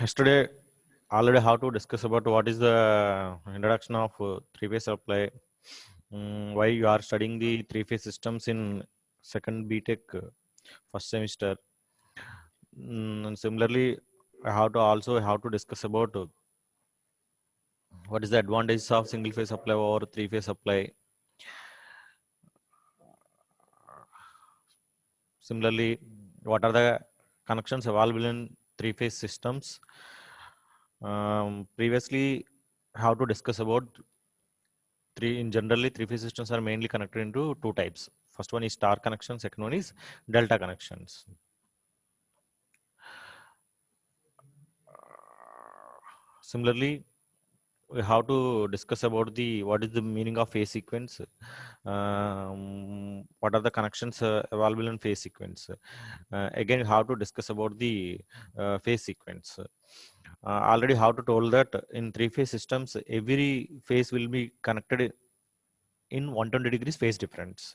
Yesterday, already how to discuss about what is the introduction of three-phase supply, why you are studying the three-phase systems in second BTech first semester. And similarly, how to discuss about what is the advantages of single-phase supply over three-phase supply. Similarly, what are the connections available in three-phase systems? Previously, how to discuss about generally three-phase systems are mainly connected into two types. First one is star connection, second one is delta connections. Similarly, we have to discuss about the what is the meaning of phase sequence, what are the connections available in phase sequence. Again, how to discuss about the phase sequence. Already how to told that in three-phase systems, every phase will be connected in 120 degrees phase difference.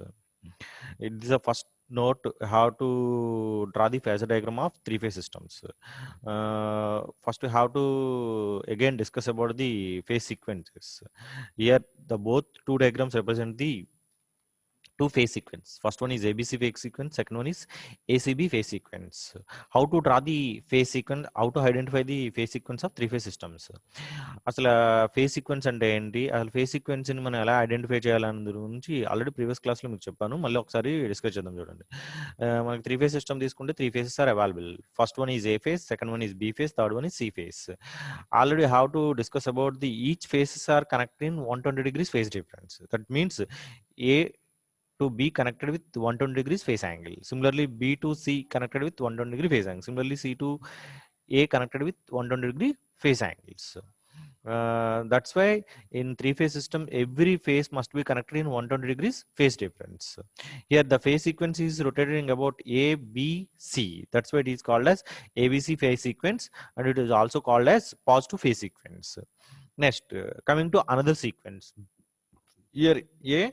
It is a first note how to draw the phasor diagram of three-phase systems. First, we have to again discuss about the phase sequences. Here, the both two diagrams represent the two phase sequence. First one is ABC phase sequence, second one is ACB phase sequence. How to draw the phase sequence, how to identify the phase sequence of three phase systems. అసలు phase sequence అంటే ఏంటి, అసలు phase సీక్వెన్స్ని మనం ఎలా identify చేయాలన్న గురించి already previous క్లాస్లో మీకు చెప్పాను. మళ్ళీ ఒకసారి డిస్కస్ చేద్దాం. చూడండి, మనకి త్రీ ఫేజ్ సిస్టమ్ తీసుకుంటే three phases are available. First one is A phase, second one is B phase, third one is C phase. Already have to discuss about the each phases are connected in 120 degrees phase difference. That means A to B connected with 120 degrees phase angle. Similarly, B to C connected with 120 degree phase angle. Similarly, C to A connected with 120 degree phase angles. That's why in three-phase system, every phase must be connected in 120 degrees phase difference. Here, the phase sequence is rotating about A, B, C. That's why it is called as ABC phase sequence, and it is also called as positive phase sequence. Next, coming to another sequence. Here, A,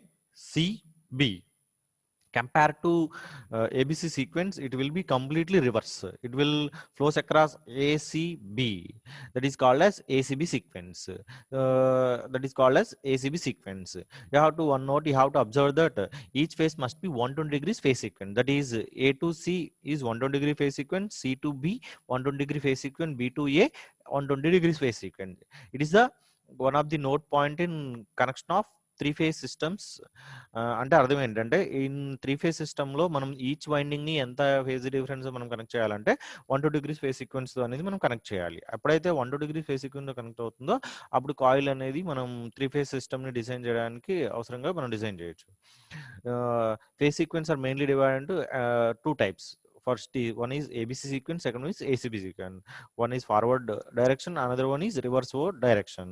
C, B. Compared to ABC sequence, it will be completely reverse. It will flows across ACB. That is called as ACB sequence. That is called as ACB sequence. You have to one note. You have to observe that each phase must be 120 degrees phase sequence. That is A to C is 120 degree phase sequence. C to B 120 degree phase sequence. B to A 120 degrees phase sequence. It is the one of the note point in connection of three phase systems. అంటే అర్థం ఏంటంటే in three phase సిస్టంలో మనం each వైండింగ్ని ఎంత phase difference మనం connect చేయాలంటే 120 degrees phase sequence అనేది మనం కనెక్ట్ చేయాలి. ఎప్పుడైతే 120 degrees ఫేజ్ సీక్వెన్స్ కనెక్ట్ అవుతుందో అప్పుడు కాయిల్ అనేది మనం త్రీ ఫేజ్ సిస్టమ్ని డిజైన్ చేయడానికి అవసరంగా మనం డిజైన్ చేయొచ్చు. Phase sequence are mainly divided into two types. First one is ABC sequence, second one is ACB sequence. One is forward direction, another one is reverse forward direction.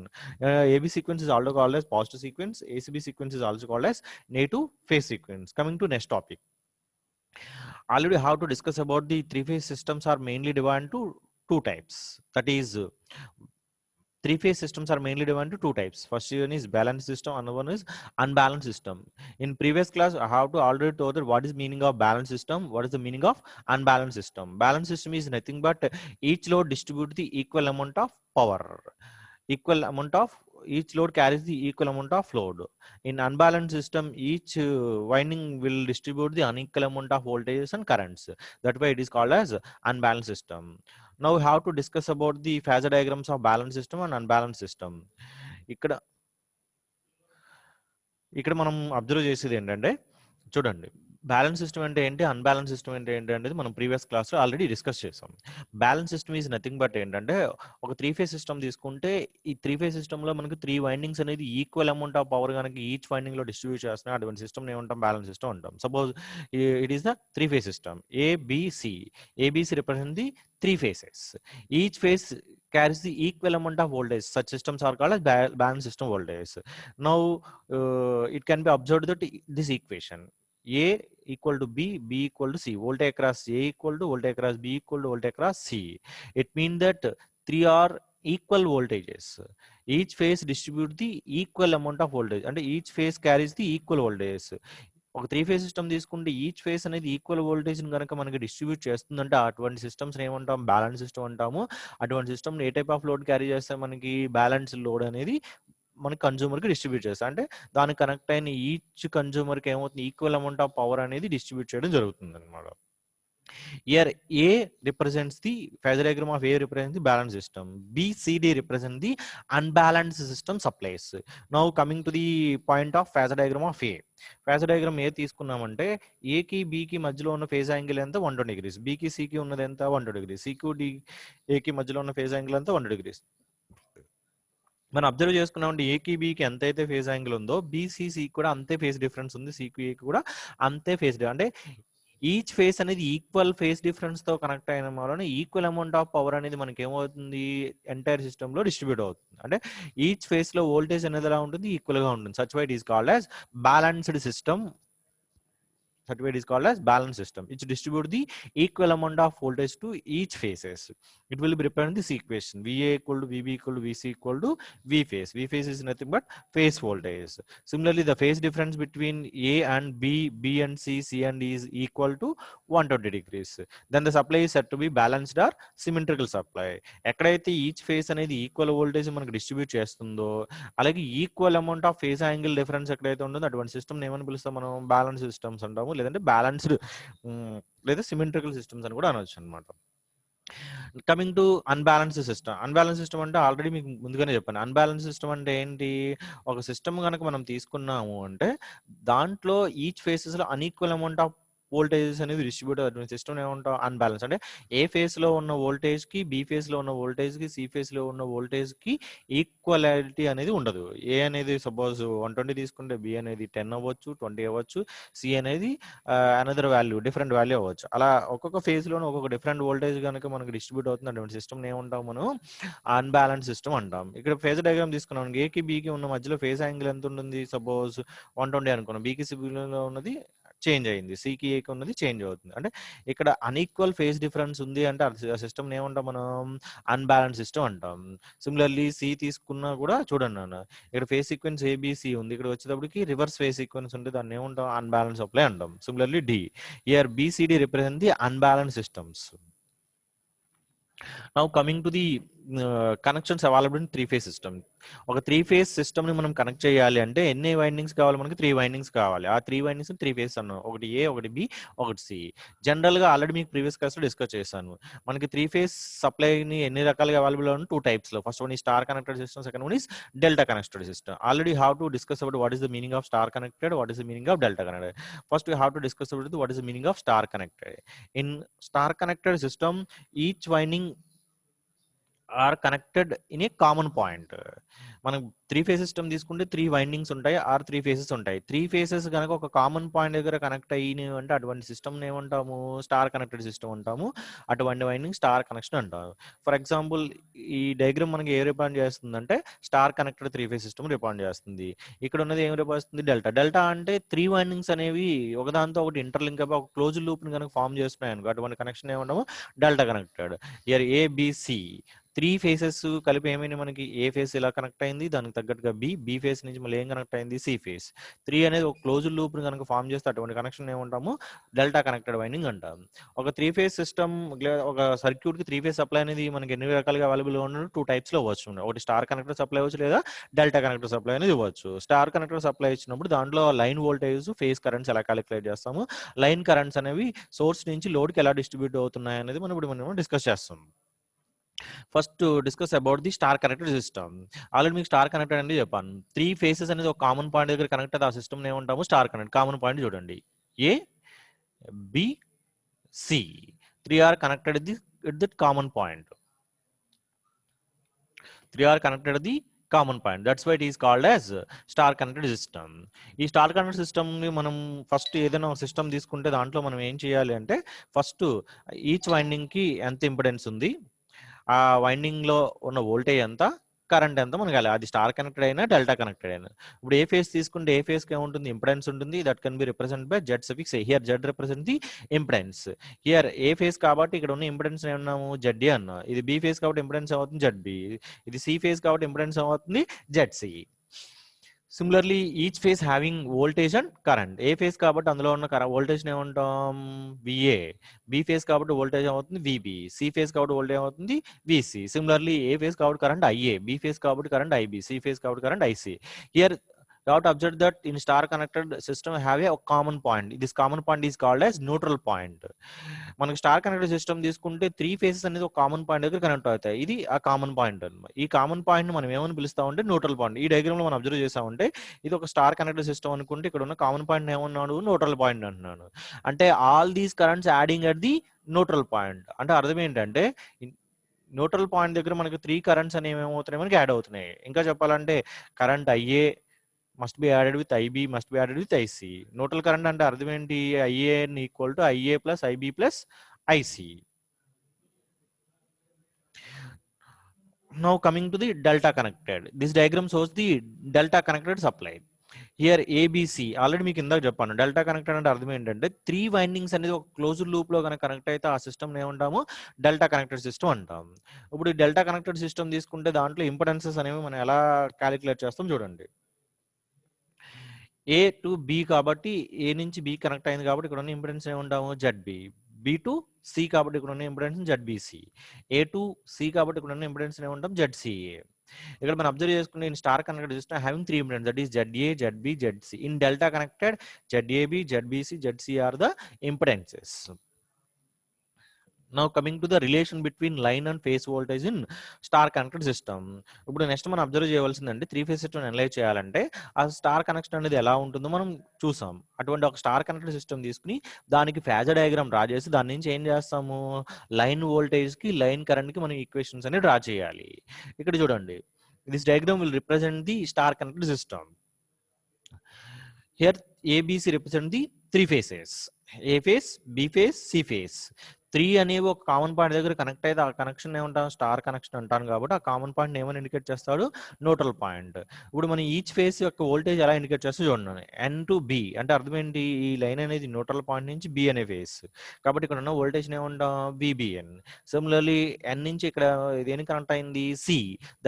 AB sequence is also called as positive sequence. ACB sequence is also called as negative phase sequence. Coming to next topic. Already how to discuss about the three phase systems are mainly divided into two types. That is three-phase systems are mainly divided into two types. First one is balanced system, another one is unbalanced system. In previous class, I have to already told that what is meaning of balanced system, what is the meaning of unbalanced system. Balanced system is nothing but each load distribute the equal amount of power. Equal amount of each load carries the equal amount of load. In unbalanced system, each winding will distribute the unequal amount of voltages and currents. That way it is called as unbalanced system. Now we have to discuss about the phasor diagrams of balanced system and unbalanced system. ఇక్కడ మనం observe చేసేది ఏంటంటే, చూడండి, balance system అంటే ఏంటి, unbalance system అంటే ఏంటి అనేది మనం ప్రీవియస్ క్లాస్లో ఆల్రెడీ డిస్కస్ చేసాం. Balance system is nothing but ఏంటంటే, ఒక త్రీ ఫేజ్ సిస్టమ్ తీసుకుంటే ఈ త్రీ ఫేజ్ సిస్టంలో మనకి త్రీ వైండింగ్స్ అనేది ఈక్వల్ అమౌంట్ ఆఫ్ పవర్ కనుక ఈచ్ వైండింగ్లో డిస్ట్రిబ్యూట్ చేస్తున్నాం, అటువంటి సిస్టమ్ ఏమంటాం, బ్యాలెన్స్ సిస్టమ్ అంటాం. Suppose it is the three phase system ABC. ABC represent the three phases. Each phase carries the equal amount of voltage. Such systems are called as balanced system voltage. Now it can be observed that this equation A equal to B, B equal to C, voltage across A equal to voltage across B equal to voltage across C. It means that three are equal voltages. Each phase distribute the equal amount of voltage and each phase carries the equal voltage. ఒక 3 phase system తీసుకుంటే each phase అనేది equal వోల్టేజ్‌ని గనక మనకి distribute చేస్తుందంటే అటువంటి సిస్టమ్స్‌ని ఏమంటాం? Balance system అంటాము. అటువంటి సిస్టమ్‌ని ఏ టైప్ ఆఫ్ లోడ్ క్యారీ చేస్తే మనకి బ్యాలెన్స్ లోడ్ అనేది మనకి కన్జ్యూమర్‌కి డిస్ట్రిబ్యూట్ చేస్తాం. అంటే దానికి కనెక్ట్ అయిన ఈచ్ కన్జ్యూమర్‌కి ఏమవుతుంది? ఈక్వల్ అమౌంట్ ఆఫ్ పవర్ అనేది డిస్ట్రిబ్యూట్ చేయడం జరుగుతుందన్నమాట. Here A represents the phasor diagram of A represents the balanced system. B, C, D represent the unbalanced system supplies. Now coming to the point of phasor diagram of A. Phasor diagram A తీసుకున్నామంటే A కి B కి మధ్యలో ఉన్న phase angle ఎంత 120 degrees. B కి C కి ఉన్నది ఎంత 120 డిగ్రీస్. C కు D A కి మధ్యలో ఉన్న ఫేజ్ యాంగిల్ ఎంత 100 డిగ్రీస్. మనం అబ్జర్వ్ చేసుకున్నామంటే ఏకి బీకి ఎంతైతే ఫేజ్ యాంగిల్ ఉందో బీసీసీ కూడా అంతే ఫేజ్ డిఫరెన్స్ ఉంది. సికి ఏకి కూడా అంతే ఫేజ్ అంటే ఈచ్ ఫేస్ అనేది ఈక్వల్ ఫేస్ డిఫరెన్స్ తో కనెక్ట్ అయిన వలన ఈక్వల్ అమౌంట్ ఆఫ్ పవర్ అనేది మనకి ఏమవుతుంది ఎంటైర్ సిస్టమ్ లో డిస్ట్రిబ్యూట్ అవుతుంది. అంటే ఈచ్ ఫేస్ లో వోల్టేజ్ అనేది ఎలా ఉంటుంది ఈక్వల్ గా ఉంటుంది. Such why it is called as balanced system. That way it is called as balanced system. It distribute the equal amount of voltage to each phases. It will be represented this equation: VA equal to VB equal to VC equal to V phase. V phase is nothing but phase voltage. Similarly, the phase difference between A and B, B and C, C and D is equal to 120 degrees. Then the supply is said to be balanced or symmetrical supply. ఎక్కడైతే each phase అనేది equal voltage మనకు distribute చేస్తుందో అలాగే equal amount of phase angle difference ఎక్కడైతే ఉంటుందో అటువంటి system ఏమని పిలుస్తాం మనం? బ్యాలెన్స్ సిస్టమ్స్ అంటాము, లేదంటే బ్యాలెన్స్డ్ లేదా సిమెట్రికల్ సిస్టమ్స్ అని కూడా అనొచ్చు అనమాట. Coming to unbalance system. Unbalance system అంటే ఆల్రెడీ మీకు ముందుగానే చెప్పాను. అన్బ్యాలెన్స్ సిస్టమ్ అంటే ఏంటి? ఒక సిస్టమ్ కనుక మనం తీసుకున్నాము అంటే దాంట్లో ఈచ్ ఫేసెస్ లో అన్ఈక్వల్ అమౌంట్ ఆఫ్ వోల్టేజెస్ అనేది డిస్ట్రిబ్యూట్ అటువంటి సిస్టమ్ ఏమంటాం? అన్బ్యాలెన్స్. అంటే ఏ ఫేస్ లో ఉన్న వోల్టేజ్ కి, బి ఫేస్ లో ఉన్న వోల్టేజ్ కి, సి ఫేస్ లో ఉన్న వోల్టేజ్ కి ఈక్వాలిటీ అనేది ఉండదు. ఏ అనేది సపోజ్ 120 తీసుకుంటే బి అనేది 10 అవ్వచ్చు, 20 అవ్వచ్చు, సి అనేది అనదర్ వాల్యూ డిఫరెంట్ వాల్యూ అవ్వచ్చు. అలా ఒక్కొక్క ఫేజ్ లోనే ఒక్కొక్క డిఫరెంట్ వోల్టేజ్ కనుక మనకి డిస్ట్రిబ్యూట్ అవుతుంది అటువంటి సిస్టమ్ ఏమంటాం మనం? అన్బ్యాలెన్స్ సిస్టమ్ అంటాం. ఇక్కడ ఫేజ్ డయాగ్రామ్ తీసుకున్నాం. ఏకి బికి ఉన్న మధ్యలో ఫేజ్ యాంగిల్ ఎంత ఉంటుంది? సపోజ్ 120 అనుకున్నాం. బికి సిబిలో ఉన్నది చేంజ్ అయింది, సికి ఏకి ఉన్నది చేంజ్ అవుతుంది. అంటే ఇక్కడ అన్ఈక్వల్ ఫేజ్ డిఫరెన్స్ ఉంది అంటే ఆ సిస్టమ్ ఏమంటాం మనం? అన్బ్యాలెన్స్ సిస్టమ్ అంటాం. సిమిలర్లీ సి తీసుకున్నా కూడా చూడండి అన్న, ఇక్కడ ఫేజ్ సీక్వెన్స్ ఏబిసి ఉంది, ఇక్కడ వచ్చేటప్పటికి రివర్స్ ఫేజ్ సీక్వెన్స్ ఉంటే దాన్ని ఏమంటాం? అన్బ్యాలెన్స్ సప్లై అంటాం. Similarly D, here BCD represent the unbalance systems. Now coming to the connections available in three-phase system. ఒక 3-phase సిస్టమ్ ని మనం కనెక్ట్ చేయాలి అంటే ఎన్ని వైండింగ్స్ కావాలి మనకి? 3 వైండింగ్స్ కావాలి. ఆ 3 వైండింగ్స్ 3 ఫేస్ అన్నాం. ఒకటి ఏ, ఒకటి బి, ఒకటి సి. జనరల్ గా ఆల్రెడీ మీకు ప్రీవియస్ క్లాస్ లో డిస్కస్ చేశాను. మనకి 3 ఫేస్ సప్లైని ఎన్ని రకాలుగా అవైలబుల్ ఉంది? 2 టైప్స్ లో. ఫస్ట్ వన్ ఈ star connected system, second one is delta connected system. Already have to discuss about what is the meaning of star connected, what is the meaning of delta connected. First we have to discuss about what is the meaning of star connected. In star connected system each winding are connected in a common point. మనం 3 phase system తీసుకుంటే 3 windings ఉంటాయి are 3 faces ఉంటాయి. 3 faces కనుక ఒక common point దగ్గర connect అయినవి అంటే అటువంటి సిస్టమ్ ఏమంటాము? స్టార్ కనెక్టెడ్ సిస్టమ్ అంటాము. అటువంటి వైండింగ్ స్టార్ కనెక్షన్ అంటాము. ఫర్ ఎగ్జాంపుల్ ఈ డయాగ్రామ్ మనకి ఏ రిప్రజెంట్ చేస్తుందంటే star connected 3 phase system represent చేస్తుంది. ఇక్కడ ఉన్నది ఏం రిప్రజెంట్? డెల్టా. డెల్టా అంటే 3 వైండింగ్స్ అనేవి ఒకదాంతో ఒకటి ఇంటర్లింక్ అయ్యి ఒక క్లోజ్ లూప్ ని కనుక ఫామ్ చేస్తున్నాయి అనుకో అటువంటి కనెక్షన్ ఏమంటాము? Delta connected. Here ABC 3 phases కలిపి ఏమైనా మనకి ఏ ఫేస్ ఇలా కనెక్ట్ అయింది, దానికి తగ్గట్టుగా బి ఫేస్ నుంచి మళ్ళీ ఏం కనెక్ట్ అయింది? C face. 3 అనేది ఒక క్లోజ్ లూప్ ని కనుక ఫామ్ చేస్తే అటువంటి కనెక్షన్ ఏమంటాము? డెల్టా కనెక్టెడ్ వైండింగ్ అంటాం. ఒక 3 ఫేజ్ సిస్టమ్ ఒక సర్క్యూట్ కి 3 ఫేజ్ సప్లై అనేది మనకి ఎన్ని రకాలుగా అవైలబుల్ ఉన్న 2 టైప్స్ లో ఇవ్వచ్చు. ఒకటి స్టార్ కనెక్టర్ సప్లై ఇవ్వచ్చు, లేదా డెల్టా కనెక్టర్ సప్లై అనేది ఇవ్వచ్చు. స్టార్ కనెక్టర్ సప్లై ఇచ్చినప్పుడు దాంట్లో లైన్ వోల్టేజ్, ఫేజ్ కరెంట్స్ ఎలా క్యాలిక్యులేట్ చేస్తాము, లైన్ కరెంట్స్ అనేవి సోర్స్ నుంచి లోడ్ కి ఎలా డిస్ట్రిబ్యూట్ అవుతున్నాయి అనేది మనం ఇప్పుడు డిస్కస్ చేస్తాం. First discuss about the star connected system. Already మీకు స్టార్ కనెక్టెడ్ అనేది చెప్పాను. 3 ఫేసెస్ అనేది ఒక కామన్ పాయింట్ దగ్గర కనెక్ట్ అయితే ఆ సిస్టమ్ ఏమంటాము? Star connect. కామన్ పాయింట్ చూడండి, A B C 3 are connected at the common point. 3 are connected the common point. That's why it is called as star connected system. ఈ star connected system ని మనం first ఏదైనా system తీసుకుంటే దాంట్లో మనం ఏం చేయాలి అంటే ఫస్ట్ ఈచ్ వైండింగ్ కి ఎంత ఇంపిడెన్స్ ఉంది, ఆ వైండింగ్ లో ఉన్న వోల్టేజ్ ఎంత, కరెంట్ ఎంత మనకి అది స్టార్ కనెక్టెడ్ అయినా డెల్టా కనెక్టెడ్ అయినా. ఇప్పుడు ఏ ఫేస్ తీసుకుంటే ఏ ఫేస్ కి ఏముంటుంది? ఇంపిడెన్స్ ఉంటుంది. That can be represent by Z suffix A. Here Z represent the impedance. Here A phase కాబట్టి ఇక్కడ ఉన్న ఇంపిడెన్స్ ఏమన్నాము? జెడ్ అన్నా. ఇది బి ఫేస్ కాబట్టి ఇంపిడెన్స్ అవుతుంది జెడ్ బి. ఇది సి ఫేస్ కాబట్టి ఇంపిడెన్స్ అవుతుంది Z C. Similarly each phase having voltage and current. A phase కాబట్టి అందులో ఉన్న వోల్టేజ్ ఏమంటాం విఏ, బి ఫేజ్ కాబట్టి వోల్టేజ్ ఏమవుతుంది విబి, సి ఫేజ్ కాబట్టి వోల్టేజ్ ఏమవుతుంది విసి. సిమిలర్లీ ఏ ఫేజ్ కాబట్టి కరెంట్ ఐఏ, బి ఫేజ్ కాబట్టి కరెంట్ ఐబి, సి ఫేజ్ కాబట్టి current IC. Here you have to observe that in star connected system have a common point. This common point is called as neutral point. మనకి star connected system తీసుకుంటే 3 faces అనేది ఒక common point దగ్గర connect అవుతాయి. ఇది ఆ common point అన్నమాట. ఈ కామన్ పాయింట్ మనం ఏమని పిలుస్తామంటే న్యూట్రల్ పాయింట్. ఈ డయాగ్రామ్ లో మనం అబ్జర్వ్ చేసామంటే ఇది ఒక స్టార్ కనెక్టెడ్ సిస్టమ్ అనుకుంటే ఇక్కడ ఉన్న కామన్ పాయింట్ ఏమన్నాడు న్యూట్రల్ పాయింట్ అంటున్నాను. అంటే all these currents adding at the neutral point. అంటే అర్థం ఏంటంటే న్యూట్రల్ పాయింట్ దగ్గర మనకి 3 కరెంట్స్ అనేవి ఏమవుతున్నాయి మనకి యాడ్ అవుతున్నాయి. ఇంకా చెప్పాలంటే current IA must be added with IB, must be added with IC. Neutral current అంటే అర్థం ఏంటి IAN equal to IA plus IB plus IC. Now coming to the delta connected. This diagram shows the delta connected supply. Here ABC already మీకు ఇందాక చెప్పాను. Delta connected అంటే అర్థం ఏంటంటే 3 windings అనేది ఒక క్లోజ్డ్ లూప్ లో కనుక కనెక్ట్ అయితే ఆ సిస్టమ్ ఏమంటాము డెల్టా కనెక్టెడ్ సిస్టమ్ అంటాం. ఇప్పుడు ఈ డెల్టా కనెక్టెడ్ సిస్టమ్ తీసుకుంటే దాంట్లో ఇంపెడెన్సెస్ అనేవి మనం ఎలా క్యాలిక్యులేట్ చేస్తాం చూడండి. ఏ టు బి కాబట్టి ఏ నుంచి బి కనెక్ట్ అయింది కాబట్టి ఇక్కడ ఉన్న ఇంపెడెన్స్ ఏముంటాము జెడ్బి, బి టు సి కాబట్టి ఇక్కడ ఉన్న impedance Z B C, A to C కాబట్టి ఇక్కడ ఉన్న ఇంపెడెన్స్ ఏముంటాం జెడ్సిఏ. ఇక్కడ మనం అబ్జర్వ్ చేసుకుంటే in star connected system having 3 impedance that is Z A, Z B, Z C. In delta connected Z A B, Z B C, Z C are the impedances. Now coming to the relation between line and phase voltage in star connected system. ఇప్పుడు next మనం observe చేయవలసిందంటే 3 phase system analyse చేయాలంటే ఆ star connection అనేది ఎలా ఉంటుందో మనం చూసాం. అటువంటి ఒక స్టార్ కనెక్టెడ్ సిస్టమ్ తీసుకుని దానికి ఫేజర్ డయాగ్రామ్ డ్రా చేసి దాని నుంచి ఏం చేస్తాము లైన్ వోల్టేజ్ కి లైన్ కరెంట్ కి మనం ఈక్వేషన్స్ అని డ్రా చేయాలి. ఇక్కడ చూడండి this diagram will represent the star connected system. Here ABC represent the 3 phases, A phase, B phase, C phase. 3 అనేవి ఒక కామన్ పాయింట్ దగ్గర కనెక్ట్ అయితే ఆ కనెక్షన్ ఏమంటాం స్టార్ కనెక్షన్ అంటాను కాబట్టి ఆ కామన్ పాయింట్ ఏమని ఇండికేట్ చేస్తాడు న్యూట్రల్ పాయింట్. ఇప్పుడు మనం ఈచ్ ఫేస్ యొక్క వోల్టేజ్ ఎలా ఇండికేట్ చేస్తే చూడండి ఎన్ టు బి అంటే అర్థం ఏంటి ఈ లైన్ అనేది న్యూట్రల్ పాయింట్ నుంచి బి అనే ఫేస్ కాబట్టి ఇక్కడ ఉన్న వోల్టేజ్ ఏమంటాం విబిఎన్. సిమిలర్లీ ఎన్ నుంచి ఇక్కడ దేనికి కనెక్ట్ అయింది C,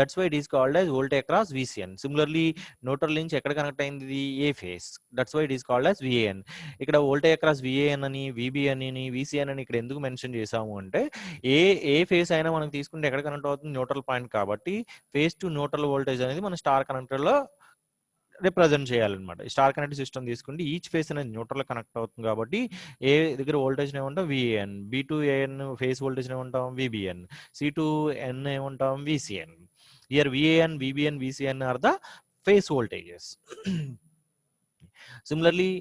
that's why it is called as voltage across V C N. Similarly neutral నుంచి ఎక్కడ కనెక్ట్ అయింది A phase, that's why it is called as V A N. ఇక్కడ వోల్టేజ్ అక్రాస్ విఏఎన్ అని విబిఎన్ అని విసిఎన్ అని ఇక్కడ ఎందుకు మెన్షన్ చేసాము అంటే ఏ ఫేస్ అయినా మనం తీసుకుంటే ఎక్కడ కనెక్ట్ అవుతుంది న్యూట్రల్ పాయింట్ కాబట్టి ఫేస్ టు న్యూట్రల్ వోల్టేజ్ అనేది మన స్టార్ కనెక్టర్ లో రిప్రజెంట్ చేయాలన్నమాట. స్టార్ కనెక్ట్ సిస్టమ్ తీసుకుంటే ఈచ్ ఫేస్ అనేది న్యూట్రల్ కనెక్ట్ అవుతుంది కాబట్టి ఏ దగ్గర వోల్టేజ్ ఏమంటాం VAN, B to AN phase voltage ఏమంటాం విబిఎన్, సి టు ఎన్ ఏమంటాం VCN. Here VAN, VBN, VCN are the phase voltages. Similarly,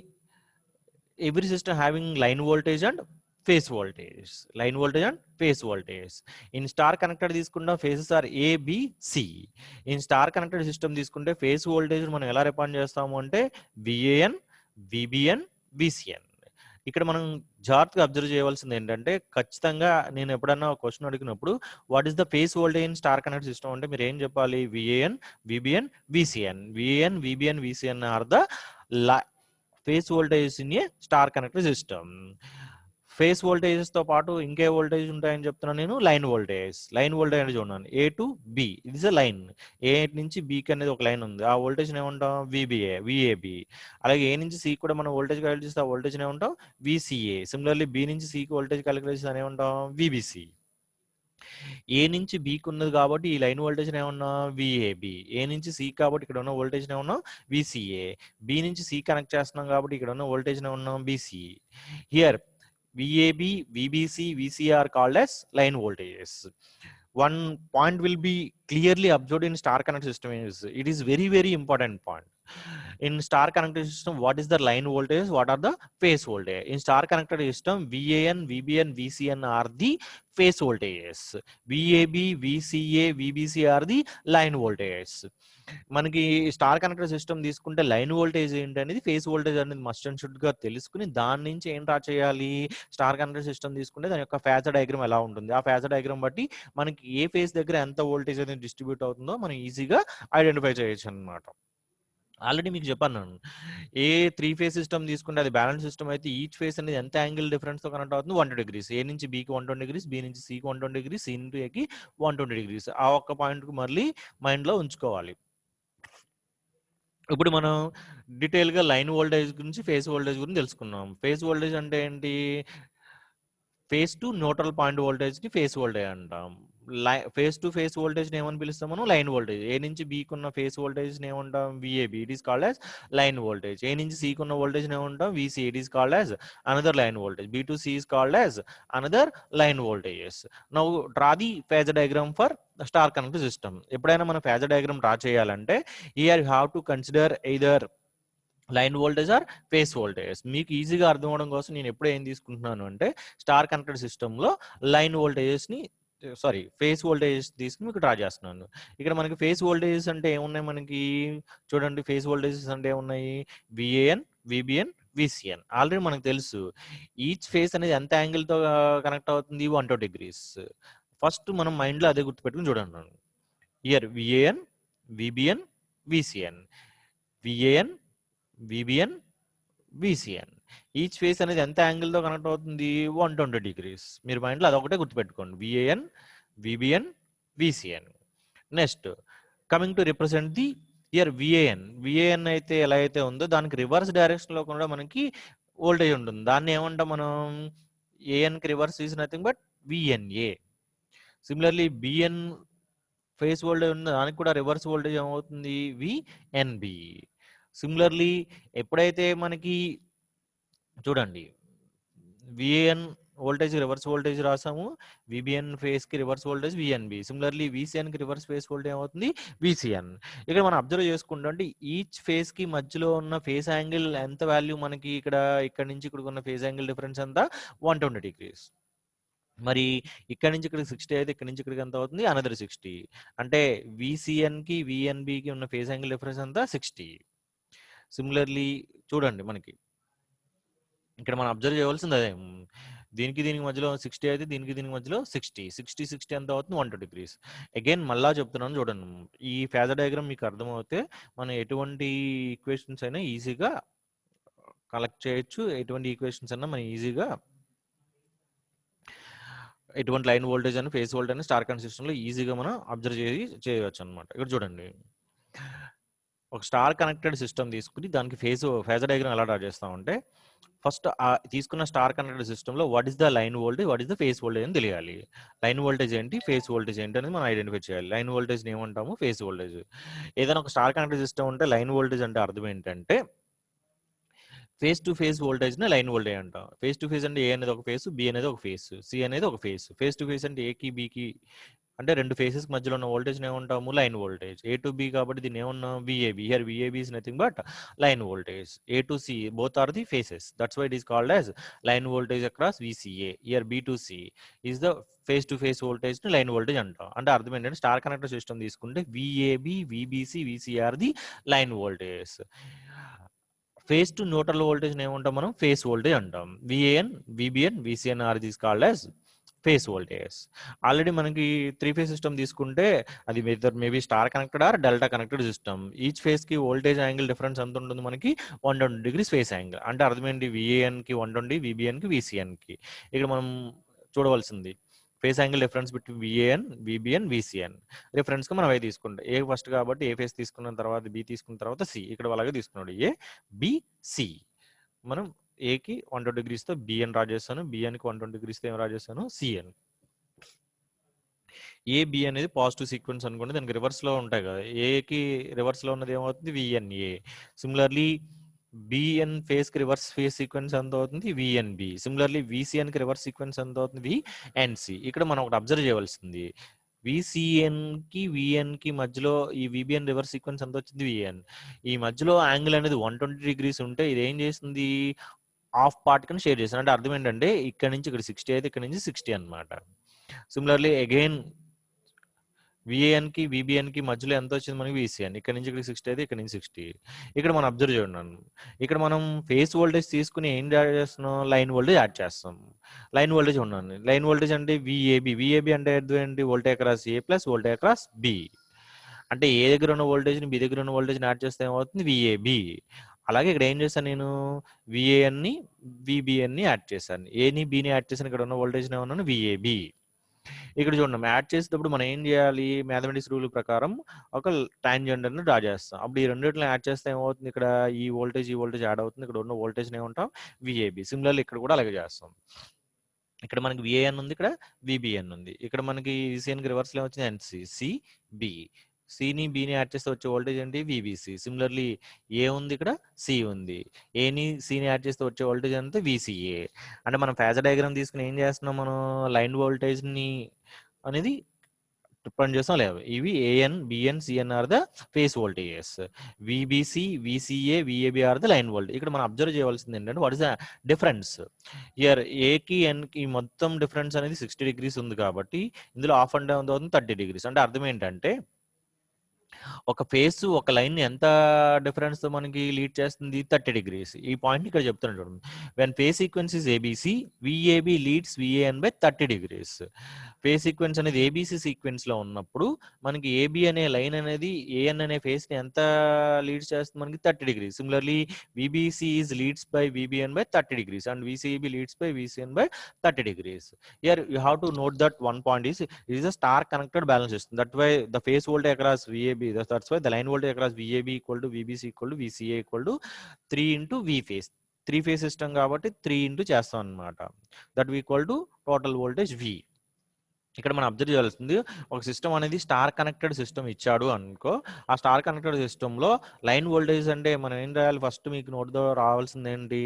every system having line voltage and phase voltage, line voltage and phase voltage. In star connected తీసుకున్న phases are A, B, C. In star connected system తీసుకుంటే phase voltage మనం ఎలా represent చేస్తాము అంటే VAN, VBN, VCN. ఇక్కడ మనం జాగ్రత్తగా observe చేయవలసింది ఏంటంటే ఖచ్చితంగా నేను ఎప్పుడన్నా క్వశ్చన్ అడిగినప్పుడు what is the phase voltage in star connect system అంటే మీరు ఏం చెప్పాలి VAN, VBN, VCN. VAN, VBN, VCN are the phase voltage in a star connect system. Phase voltages తో పాటు ఇంకే వోల్టేజ్ ఉంటాయని చెప్తున్నాను నేను లైన్ వోల్టేజ్. లైన్ వోల్టేజ్ అనేది చూడండి ఏ టు బి ఇది ఇస్ లైన్, ఏ నుంచి బికి అనేది ఒక లైన్ ఉంది ఆ వోల్టేజ్ ఏమంటాం విబిఏ, విఏబి. అలాగే ఏ నుంచి సి కూడా మనం వోల్టేజ్ క్యాలిక్యులేట్ చేస్తే ఆ వోల్టేజ్ ఏమంటాం విసిఏ. సిమిలర్లీ బి నుంచి సికి వోల్టేజ్ క్యాలిక్యులేట్ చేస్తే ఏమంటాం విబిసి. ఏ నుంచి బికి ఉన్నది కాబట్టి ఈ లైన్ వోల్టేజ్ ఏమన్నా విఏబి, ఏ నుంచి సి కాబట్టి ఇక్కడ ఉన్న వోల్టేజ్ ఏమన్నాం విసిఏ, బి నుంచి సి కనెక్ట్ చేస్తున్నాం కాబట్టి ఇక్కడ ఉన్న వోల్టేజ్ ఏమన్నాం B C. Here VAB, VBC, VC are called as line voltages. One point will be clearly observed in star connected system is it is very important point. In star connected system, what is the line voltage? What are the phase voltage? In star connected system, VAN, VBN, VCN are the phase voltages. VAB, VCA, VBC are the line voltages. మనకి star connector system తీసుకుంటే line voltage ఏంటనేది phase voltage అనేది must and should గా తెలుసుకుని దాని నుంచి ఏం draw చేయాలి స్టార్ కనెక్టర్ సిస్టమ్ తీసుకుంటే దాని యొక్క ఫేజర్ డయాగ్రామ్ ఎలా ఉంటుంది ఆ ఫేజర్ డయాగ్రామ్ బట్టి మనకి ఏ ఫేస్ దగ్గర ఎంత వోల్టేజ్ అనేది డిస్ట్రిబ్యూట్ అవుతుందో మనం ఈజీగా ఐడెంటిఫై చేయొచ్చు అన్నమాట. ఆల్రెడీ మీకు చెప్పాను ఏ 3 ఫేజ్ సిస్టమ్ తీసుకుంటే అది బ్యాలెన్స్ సిస్టమ్ అయితే ఈచ్ ఫేస్ అనేది ఎంత యాంగిల్ డిఫరెన్స్ తో కనెక్ట్ అవుతుంది 120 degrees. ఏ నుంచి బికి 120 degrees, బి నుంచి సికి 120 degrees, సి నుంచి ఏకి 120 degrees. ఆ ఒక్క పాయింట్ కు మళ్ళీ మైండ్ లో ఉంచుకోవాలి. ఇప్పుడు మనం డీటెయిల్గా లైన్ వోల్టేజ్ గురించి ఫేస్ వోల్టేజ్ గురించి తెలుసుకున్నాం. ఫేస్ వోల్టేజ్ అంటే ఏంటి? ఫేస్ టు న్యూట్రల్ పాయింట్ వోల్టేజ్‌ని ఫేస్ వోల్టేజ్ అంటాం. ఫేస్ టు ఫేస్ వోల్టేజ్‌ని ఏమని పిలుస్తాం మనం? Line voltage. ఏ నుంచి బికి ఉన్న ఫేస్ వోల్టేజ్‌ని ఏమంటాం? V A B. It is called as line voltage. A నుంచి సికి ఉన్న వోల్టేజ్‌ని ఏమంటాం? V C. It is called as another line voltage. B to C is called as another line voltages. Now draw the phasor diagram for star connected system. ఎప్పుడైనా మనం phasor diagram draw చేయాలంటే here you have to consider either line voltage or phase voltage. మీకు ఈజీగా అర్థం అవడం కోసం నేను ఎప్పుడు ఏం తీసుకుంటున్నాను అంటే స్టార్ కనెక్టెడ్ సిస్టంలో లైన్ వోల్టేజెస్ని సారీ ఫేస్ వోల్టేజెస్ తీసుకుని మీకు డ్రా చేస్తున్నాను. ఇక్కడ మనకి ఫేస్ వోల్టేజెస్ అంటే ఏమున్నాయి మనకి? చూడండి, ఫేస్ వోల్టేజెస్ అంటే ఏమున్నాయి? Van, VBN, VCN. ఆల్రెడీ మనకు తెలుసు ఈచ్ ఫేస్ అనేది ఎంత యాంగిల్తో కనెక్ట్ అవుతుంది? 120 degrees. ఫస్ట్ మనం మైండ్లో అదే గుర్తుపెట్టుకుని చూడండి. Year Van, VBN, VCN. VAN, VBN, VCN. Each phase అనేది ఎంత యాంగిల్తో కనెక్ట్ అవుతుంది? 120 degrees. మీరు మైండ్లో అదొకటే గుర్తుపెట్టుకోండి. Van, VBN, VCN. Next coming to represent the year Van. Van అయితే ఎలా అయితే ఉందో దానికి రివర్స్ డైరెక్షన్లో కూడా మనకి వోల్టేజ్ ఉంటుంది. దాన్ని ఏమంటాం మనం? ఏఎన్కి reverse is nothing but V N A. Similarly B N phase voltage ఉన్న దానికి కూడా రివర్స్ వోల్టేజ్ ఏమవుతుంది? విఎన్బి. సిమిలర్లీ ఎప్పుడైతే మనకి చూడండి విఏఎన్ వోల్టేజ్ రివర్స్ వోల్టేజ్ రాసాము, విబిఎన్ ఫేస్ కి reverse voltage V N B. Similarly V C N కి రివర్స్ ఫేస్ వోల్టేజ్ ఏమవుతుంది? విసిఎన్. ఇక్కడ మనం అబ్జర్వ్ చేసుకుంటే ఈచ్ ఫేస్ కి మధ్యలో ఉన్న ఫేస్ యాంగిల్ ఎంత వాల్యూ మనకి ఇక్కడ నుంచి ఇక్కడికి ఉన్న ఫేస్ యాంగిల్ డిఫరెన్స్ ఎంత? 120 degrees. మరి ఇక్కడ నుంచి ఇక్కడికి 60 అయితే ఇక్కడ నుంచి ఇక్కడికి ఎంత అవుతుంది? అనదర్ 60. అంటే విసిఎన్ కి విఎన్బికి ఉన్న ఫేస్ యాంగిల్ డిఫరెన్స్ ఎంత? 60. సిమిలర్లీ చూడండి మనకి ఇక్కడ మనం అబ్జర్వ్ చేయవలసింది అదే. దీనికి మధ్యలో 60 అయితే దీనికి మధ్యలో 60 ఎంత అవుతుంది? 120 degrees. అగైన్ మళ్ళా చెప్తున్నాను చూడండి. ఈ ఫేజర్ డయాగ్రామ్ మీకు అర్థమవుతే మనం ఎటువంటి ఈక్వేషన్స్ అయినా ఈజీగా కలెక్ట్ చేయొచ్చు. ఎటువంటి ఈక్వేషన్స్ అయినా మనం ఈజీగా ఎటువంటి లైన్ వోల్టేజ్ అని ఫేస్ వోల్టేజ్ అని స్టార్ కనెక్ట్ సిస్టంలో ఈజీగా మనం అబ్జర్వ్ చేయవచ్చు అనమాట. ఇక్కడ చూడండి, ఒక స్టార్ కనెక్టెడ్ సిస్టమ్ తీసుకుని దానికి ఫేజర్ డయాగ్రామ్ ఎలా డ్రా చేస్తామంటే ఫస్ట్ తీసుకున్న స్టార్ కనెక్టెడ్ సిస్టంలో what is the line voltage, what is the phase voltage అని తెలియాలి. లైన్ వోల్టేజ్ ఏంటి, ఫేస్ వోల్టేజ్ ఏంటి అనేది మనం ఐడెంటిఫై చేయాలి. లైన్ వోల్టేజ్ ఏమంటాము? Phase voltage. ఏదైనా ఒక స్టార్ కనెక్టెడ్ సిస్టమ్ ఉంటే లైన్ వోల్టేజ్ అంటే అర్థం ఏంటంటే ఫేస్ టు ఫేస్ వోల్టేజ్ ని లైన్ వోల్టేజ్ అంటాం. ఫేస్ టు ఫేస్ అంటే ఏ అనేది ఒక ఫేస్, బి అనేది ఒక ఫేస్, సి అనేది ఒక ఫేస్. ఫేస్ టు ఫేస్ అంటే ఏకి బికి అంటే రెండు ఫేసెస్ మధ్యలో ఉన్న వోల్టేజ్ ఏమంటాము? Line voltage. A to B కాబట్టి దీన్ని ఏమన్నాం? V A B. Here V A B is nothing but line voltage. A to C both are the phases, that's why it is called as line voltage across V C A. Here B to C is the phase to phase voltage ని line voltage అంటాం. అంటే అర్థం ఏంటంటే star connector system తీసుకుంటే V A B, V B C, V C are the line voltage. Phase to neutral voltage ఏమంటాం మనం? Face voltage అంటాం. VAN, VBN, VCN are this called as phase voltage. Already మనకి 3 ఫేజ్ సిస్టమ్ తీసుకుంటే అది maybe star connected or delta connected system. Each phase కి voltage angle difference ఎంత ఉంటుంది మనకి? 120 degrees ఫేస్ యాంగిల్. అంటే అర్థం ఏంటి? విఏఎన్ కి 120, విబిఎన్ కి, విసిఎన్ కి. ఇక్కడ మనం చూడవలసింది phase angle difference between V A N, VBN, V C N. Reference కి మనం ఏ తీసుకుంటాం? ఏ ఫస్ట్ కాబట్టి ఏ ఫేస్ తీసుకున్న తర్వాత బి తీసుకున్న తర్వాత సి. ఇక్కడ అలాగే తీసుకున్నాడు ఏ, బి, సి. మనం ఏకి 120 degrees తో బిఎన్ డ్రా చేస్తాను, బిఎన్కి 120 degrees తో ఏం డ్రా చేస్తాను? సిఎన్. ఏబి అనేది పాజిటివ్ సీక్వెన్స్ అనుకోండి, దానికి రివర్స్ లో ఉంటాయి కదా. ఏకి రివర్స్ లో ఉన్నది ఏమవుతుంది? విఎన్ఏ. సిమిలర్లీ బిఎన్ ఫేస్ కి రివర్స్ ఫేస్ సీక్వెన్స్ ఎంత అవుతుంది? విఎన్బి. సిమిలర్లీ విసిఎన్ కి రివర్స్ సీక్వెన్స్ ఎంత అవుతుంది? విఎన్సి. ఇక్కడ మనం ఒకటి అబ్జర్వ్ చేయవలసింది, విసిఎన్ కి విఎన్ కి మధ్యలో ఈ విబిఎన్ రివర్స్ సీక్వెన్స్ ఎంత వచ్చింది? విఎన్. ఈ మధ్యలో యాంగిల్ అనేది 120 degrees ఉంటే ఇది ఏం చేస్తుంది? హాఫ్ పార్ట్ కింద షేర్ చేశాను. అంటే అర్థం ఏంటంటే ఇక్కడ నుంచి ఇక్కడ 60 అయితే ఇక్కడ నుంచి 60 అనమాట. సిమిలర్లీ అగైన్ విఏఎన్ కి విబిఎన్ కి మధ్యలో ఎంత వచ్చింది మనకి? విసిఎన్. ఇక్కడ నుంచి ఇక్కడ 60 అయితే ఇక్కడ నుంచి 60. ఇక్కడ మనం అబ్జర్వ్ చేయండి, ఇక్కడ మనం ఫేస్ వోల్టేజ్ తీసుకుని ఏం యాడ్ చేస్తున్నాం? లైన్ వోల్టేజ్ యాడ్ చేస్తాం. లైన్ వోల్టేజ్ ఉన్నాను. లైన్ వోల్టేజ్ అంటే విఏబి. విఏబి అంటే అర్థం ఏంటి? Voltage across A plus voltage across B. అంటే ఏ దగ్గర ఉన్న వోల్టేజ్ ని బి దగ్గర ఉన్న వోల్టేజ్ యాడ్ చేస్తే ఏమవుతుంది? విఏబి. అలాగే ఇక్కడ ఏం చేశాను నేను? విఏఎన్ ని విబిఎన్ ని యాడ్ చేశాను. ఏని బిని యాడ్ చేశాను. ఇక్కడ ఉన్న వోల్టేజ్ ఏమన్నాను? విఏబి. ఇక్కడ చూడండి యాడ్ చేసేటప్పుడు మనం ఏం చేయాలి, మ్యాథమెటిక్స్ రూల్ ప్రకారం ఒక టాంజెంట్ని డ్రా చేస్తాం. అప్పుడు ఈ రెండింటిని యాడ్ చేస్తే ఏమవుతుంది, ఇక్కడ ఈ వోల్టేజ్ యాడ్ అవుతుంది. ఇక్కడ ఉన్న వోల్టేజ్ ఏమంటాం విఏబి. సిమిలర్లీ ఇక్కడ కూడా అలాగే చేస్తాం. ఇక్కడ మనకి విఏఎన్ ఉంది, ఇక్కడ విబిఎన్ ఉంది. ఇక్కడ మనకి ఈసీఎన్కి రివర్స్లో వచ్చింది ఎన్సి, సిబి. సిని బిని యాడ్ చేస్తే వచ్చే వోల్టేజ్ ఏంటి, విబిసి. సిమిలర్లీ ఏ ఉంది, ఇక్కడ సి ఉంది. ఏని సిని యాడ్ చేస్తే వచ్చే వోల్టేజ్ అంతే విసిఏ. అంటే మనం ఫేజర్ డయాగ్రామ్ తీసుకుని ఏం చేస్తున్నాం, మనం లైన్ వోల్టేజ్ని అనేది డిపెండ్ చేస్తాం లేవు. ఇవి AN BN CN are the phase voltages. VBC VCA VAB are the line voltage. ఇక్కడ మనం అబ్జర్వ్ చేయవలసింది ఏంటంటే what is the difference here. ఏకి ఎన్కి మొత్తం డిఫరెన్స్ అనేది 60 degrees ఉంది కాబట్టి ఇందులో ఆఫ్ అండ్ డౌన్ అవుతుంది 30 degrees. అంటే అర్థం ఏంటంటే ఒక ఫేస్ ఒక లైన్ ఎంత డిఫరెన్స్ తో మనకి లీడ్ చేస్తుంది, 30 degrees. ఈ పాయింట్ ఇక్కడ చెప్తున్నాను చూడండి. When phase sequence is ABC, VAB leads VAN by 30 degrees. Phase sequence అనేది ఏబిసి సీక్వెన్స్ లో ఉన్నప్పుడు మనకి ఏబి అనే లైన్ అనేది ఏఎన్ అనే ఫేస్ ని ఎంత లీడ్స్ చేస్తుంది, మనకి 30 degrees. Similarly V B C is leads by V B N by 30 degrees and V C B leads by V C N by 30 degrees. Here you have to note that one point is it is a star connected balance system. That way the phase voltage across VAB, that's why the line voltage across VAB equal to VBC equal to VCA equal to 3 into V phase. 3 phase system కాబట్టి 3 into చేస్తాం అన్నమాట. That we equal to total voltage V. ఇక్కడ మనం observe చేయాల్సింది, ఒక system అనేది star connected system ఇచ్చాడు అనుకో. ఆ స్టార్ కనెక్టెడ్ సిస్టంలో లైన్ వోల్టేజ్ అంటే మనం ఏం రాయాలి, ఫస్ట్ మీకు నోట్తో రావాల్సింది ఏంటి,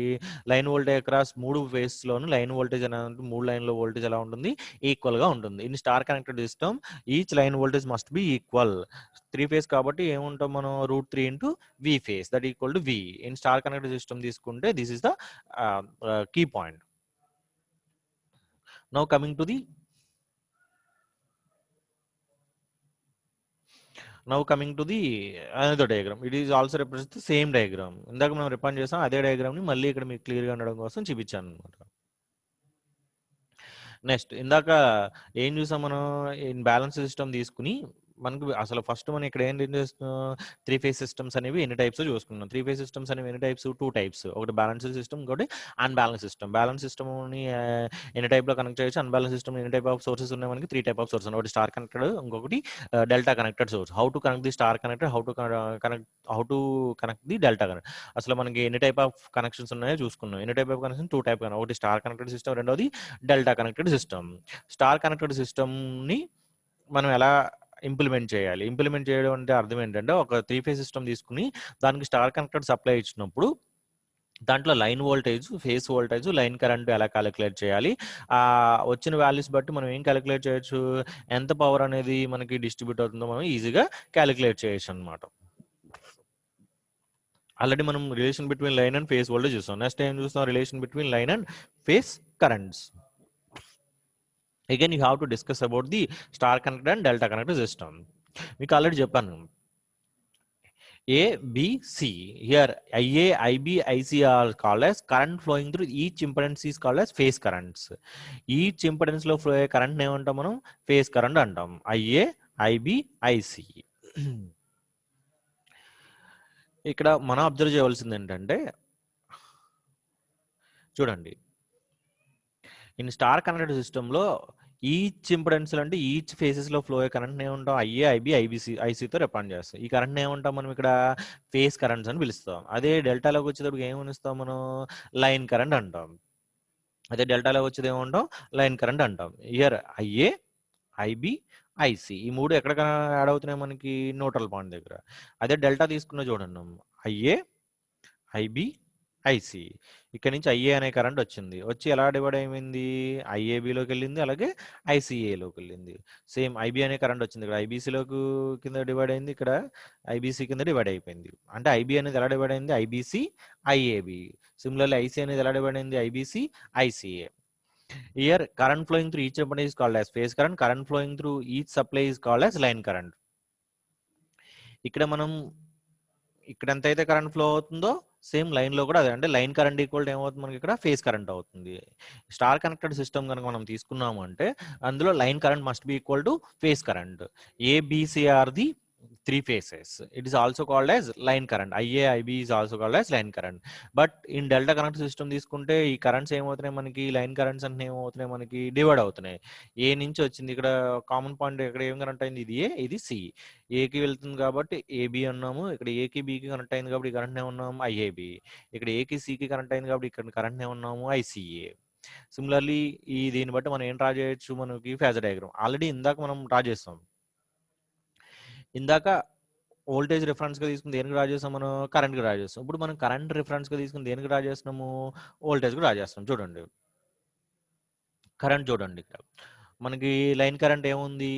లైన్ వోల్టేజ్ అక్రాస్ 3 ఫేస్లోను లైన్ వోల్టేజ్ అనేది 3 లైన్లో వోల్టేజ్ ఎలా ఉంటుంది, ఈక్వల్గా ఉంటుంది. In star connected system each line voltage must be equal. 3 phase కాబట్టి ఏముంటాం మనం, √3 into V phase that equal to V. In star connected system తీసుకుంటే this is the key point. Now coming to the Now coming to the another diagram, it is also represents the same diagram. ఇందాక మనం refer చేసాం అదే diagram ని మళ్ళీ ఇక్కడ మీకు clear గా ఉండడం కోసం చూపించాను అనమాట. నెక్స్ట్ ఇందాక ఏం చూసాం మనం, ఇన్ బ్యాలెన్స్ సిస్టమ్ తీసుకుని మనకు అసలు ఫస్ట్ మనం ఇక్కడ ఏం చేస్తున్నాం, 3 phase సిస్టమ్స్ అనేవి ఎన్ని టైప్స్ చూసుకున్నాం. 3 phase సిస్టమ్స్ అనేవి ఎన్ని టైప్స్, 2 types. ఒకటి బ్యాలెన్స్ సిస్టమ్, ఇంకోటి అన్బ్యాలెన్స్ సిస్టమ్. బ్యాలెన్స్ సిస్టమ్ని ఎన్ని టైప్ లో కనెక్ట్ చేయొచ్చు, అన్బ్యాలెన్స్ సిస్టమ్ ఎన్ని టైప్ ఆఫ్ సోర్సెస్ ఉన్నాయి, మనకి 3 type of సోర్సెస్. ఒకటి స్టార్ కనెక్టెడ్, ఇంకొకటి delta connected source. How to connect the star connected, how to connect the delta connect. అసలు మనకి ఎన్ని టైప్ ఆఫ్ కనెక్షన్స్ ఉన్నాయో చూసుకున్నాం. ఎన్ని టైప్ ఆఫ్ కనెక్షన్, 2 type. ఒకటి స్టార్ కనెక్టెడ్ సిస్టమ్, రెండోది delta connected system. Star connected system ని మనం ఎలా ఇంప్లిమెంట్ చేయాలి, ఇంప్లిమెంట్ చేయడం అంటే అర్థం ఏంటంటే, ఒక 3 phase సిస్టమ్ తీసుకుని దానికి స్టార్ కనెక్టెడ్ సప్లై ఇచ్చినప్పుడు దాంట్లో line voltage, phase voltage, line current ఎలా క్యాలిక్యులేట్ చేయాలి, వచ్చిన వాల్యూస్ బట్టి మనం ఏం క్యాలిక్యులేట్ చేయొచ్చు, ఎంత పవర్ అనేది మనకి డిస్ట్రిబ్యూట్ అవుతుందో మనం ఈజీగా క్యాలిక్యులేట్ చేయొచ్చు అనమాట. ఆల్రెడీ మనం relation between line and phase voltage చూస్తాం. నెక్స్ట్ ఏం చూస్తాం, relation between line and face currents. Again you have to discuss about the star connected and delta connected system. మీకు ఆల్రెడీ చెప్పాను, A, B, C. Here IA, IB, IC are called as current flowing through each impedance is called as phase currents. Each impedance లో flow అయ్యే current ఏమంటాం మనం, phase current అంటాం. IA, IB, IC. ఇక్కడ మనం observe చేయవలసింది ఏంటంటే చూడండి, ఇన్ స్టార్ కనెక్టెడ్ సిస్టంలో ఈచ్ ఇంపిడెన్స్ అంటే ఈచ్ ఫేసెస్ లో ఫ్లో అయ్యే కరెంట్ ఏమంటాం, ఐఏ, ఐబి, ఐసీతో రిప్రజెంట్ చేస్తాం. ఈ కరెంట్ ఏమంటాం మనం ఇక్కడ, ఫేస్ కరెంట్స్ అని పిలుస్తాం. అదే డెల్టాలోకి వచ్చేటప్పుడు ఏమనిస్తాం మనం, లైన్ కరెంట్ అంటాం. అదే డెల్టాలోకి వచ్చేది ఏమంటాం, లైన్ కరెంట్ అంటాం. ఇయర్ ఐఏ, ఐబి, ఐసి ఈ మూడు ఎక్కడ యాడ్ అవుతున్నాయి మనకి, న్యూట్రల్ పాయింట్ దగ్గర. అదే డెల్టా తీసుకున్న చూడండి, ఐఏ, ఐబి, ఐసి. ఇక్కడ నుంచి ఐఏ అనే కరెంట్ వచ్చింది, వచ్చి ఎలా డివైడ్ అయిపోయింది, ఐఏబిలోకి వెళ్ళింది, అలాగే ఐసిఏలోకి వెళ్ళింది. సేమ్ ఐబి అనే కరెంట్ వచ్చింది, ఇక్కడ ఐబీసీలోకి కింద డివైడ్ అయింది, ఇక్కడ ఐబీసీ కింద డివైడ్ అయిపోయింది. అంటే ఐబి అనేది ఎలా డివైడ్ అయింది, ఐబీసీ, ఐఏబి. సిమిలర్లీ ఐసి అనేది ఎలా డివైడ్ అయింది, IBC, ICA. Here current flowing through each impedance is called as phase current. Current flowing through each supply is called as line current. ఇక్కడ మనం ఇక్కడ ఎంత అయితే కరెంట్ ఫ్లో అవుతుందో సేమ్ లైన్ లో కూడా అదే, అంటే లైన్ కరెంట్ ఈక్వల్ ఏమవుతుంది మనకి ఇక్కడ ఫేస్ కరెంట్ అవుతుంది. స్టార్ కనెక్టెడ్ సిస్టమ్ కనుక మనం తీసుకున్నాము అంటే అందులో line current must be equal to phase current. ABCR the three phases. It is also called as line current. IA, IB is also called as line current. But in delta connected system తీసుకుంటే ఈ currents ఏమవుతున్నాయి మనకి, line currents అంటే ఏమవుతున్నాయి మనకి, divide అవుతున్నాయి. ఏ నుంచి వచ్చింది ఇక్కడ common point, ఇక్కడ ఏం కనెక్ట్ అయింది, ఇది ఏ, ఇది సి. ఏకి వెళ్తుంది కాబట్టి ఏబి అన్నాము, ఇక్కడ ఏకి బికి కనెక్ట్ అయింది కాబట్టి ఈ కరెంట్ ఏమన్నాము ఐఏబి. ఇక్కడ ఏకి సికి కనెక్ట్ అయింది కాబట్టి ఇక్కడ కరెంట్ ఏమన్నాము ఐసిఏ. సిమిలర్లీ ఈ దీన్ని బట్టి మనం ఏం డ్రా చేయొచ్చు, మనకి ఫేజర్ డయాగ్రామ్ ఆల్రెడీ ఇందాక మనం డ్రా చేస్తాం. ఇందాక వోల్టేజ్ రిఫరెన్స్ గా తీసుకుని దేనికి డ్రా చేస్తాం, మనం కరెంట్ డ్రా చేస్తాం. ఇప్పుడు మనం కరెంట్ రిఫరెన్స్ గా తీసుకుని దేనికి డ్రా చేస్తున్నాము, వోల్టేజ్ డ్రా చేస్తాం. చూడండి కరెంట్, చూడండి ఇక్కడ మనకి లైన్ కరెంట్ ఏముంది,